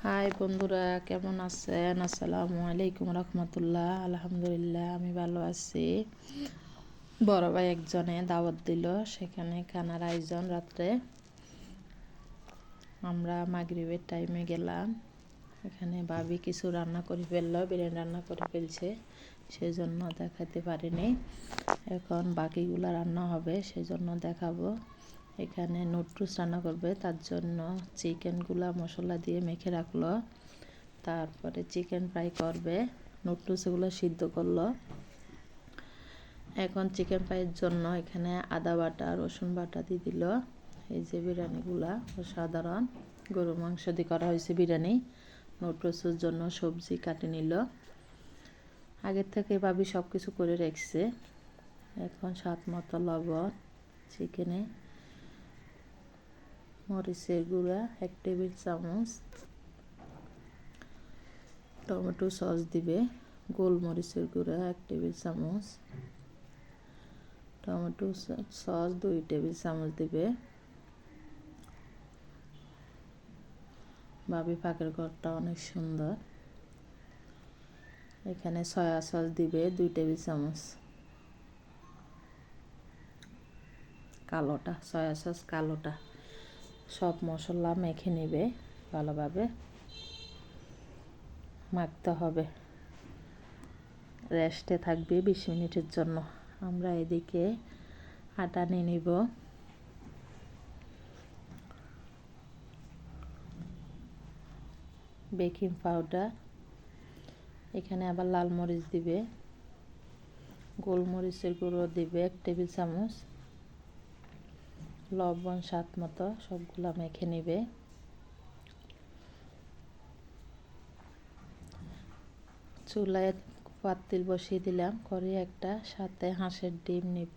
High বন্ধুরা, কেমন আছেন? আসসালামু আলাইকুম রহমতুল্লাহ। আলহামদুলিল্লাহ, আমি ভালো আছি। বড় ভাই একজনে দাওয়াত দিল, সেখানে খানার আয়োজন। রাত্রে আমরা মাগরিবের টাইমে গেলাম। এখানে ভাবি কিছু রান্না করে ফেললো, বিরিয়ানি রান্না করে ফেলছে, সেই জন্য দেখাতে পারিনি। এখন বাকিগুলো রান্না হবে, সেই জন্য দেখাবো। এখানে নুডলস রান্না করবে, তার জন্য চিকেনগুলা মশলা দিয়ে মেখে রাখলো। তারপরে চিকেন ফ্রাই করবে, নুডলসগুলো সিদ্ধ করলো। এখন চিকেন ফ্রাইয়ের জন্য এখানে আদা বাটা রসুন বাটা দিয়ে দিল। এই যে বিরিয়ানিগুলা সাধারণ গরু মাংস দিয়ে করা হয়েছে বিরিয়ানি। নুডলসের জন্য সবজি কাটে নিল। আগের থেকে ভাবি সব কিছু করে রেখেছে। এখন স্বাদ মতো লবণ, চিকেনে মরিচের গুঁড়া 1 টেবিল চামচ, টমেটো সস দিবে, গোলমরিচের গুঁড়া 1 টেবিল চামচ, টমেটো সস 2 টেবিল চামচ দিবে। ভাবি পাকের ঘরটা অনেক সুন্দর। এখানে সয়া সস দিবে 2 টেবিল চামচ, কালোটা সয়া সস কালোটা। সব মশলা মেখে নেবে, ভালোভাবে মাখতে হবে। রেস্টে থাকবে 20 মিনিটের জন্য। আমরা এদিকে আটা নিয়ে নিব। বেকিং পাউডার, এখানে আবার লাল মরিচ দিবে, গোলমরিচের গুঁড়ো দিবে 1 টেবিল চামচ, লবণ স্বাদ মতো। সবগুলা মেখে নেবে। চুলায় পাতিল বসিয়ে দিলাম, করে একটা, সাথে হাঁসের ডিম নিব।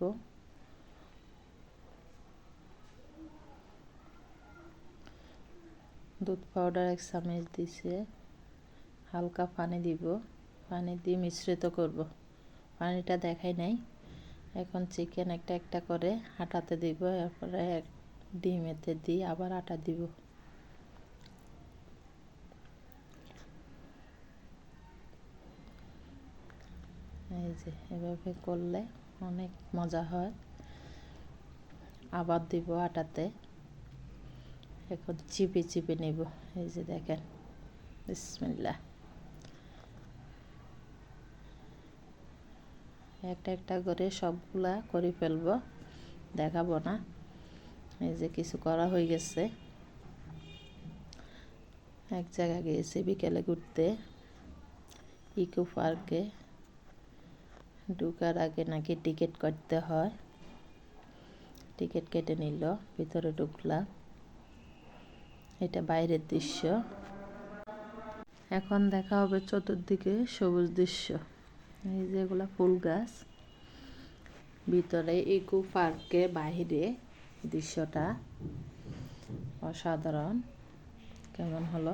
দুধ পাউডার 1 চামচ দিছে। হালকা পানি দিব, পানি দিয়ে মিশ্রিত করব। পানিটা দেখাই নাই। এখন চিকেন একটা একটা করে আটাতে দিব, এরপরে ডিম এতে দিয়ে আবার আটা দিব। এই যে এভাবে করলে অনেক মজা হয়। আবার দিব আটাতে। এখন চিপে চিপে নেব। এই যে দেখেন, বিসমিল্লাহ। একটা একটা করে সবগুলা করে ফেলবো, দেখাবো না। এই যে কিছু করা হয়ে গেছে। এক জায়গায় গিয়েছি বিকেলে ঘুরতে, ইকো পার্কে। ঢোকার আগে নাকি টিকিট কাটতে হয়। টিকিট কেটে নিল, ভিতরে ঢুকলাম। এটা বাইরের দৃশ্য। এখন দেখা হবে চতুর্দিকে সবুজ দৃশ্য। এই যেগুলা ফুল গাছ। ভিতরে ইকো পার্কে বাইরে দৃশ্যটা অসাধারণ। কেমন হলো?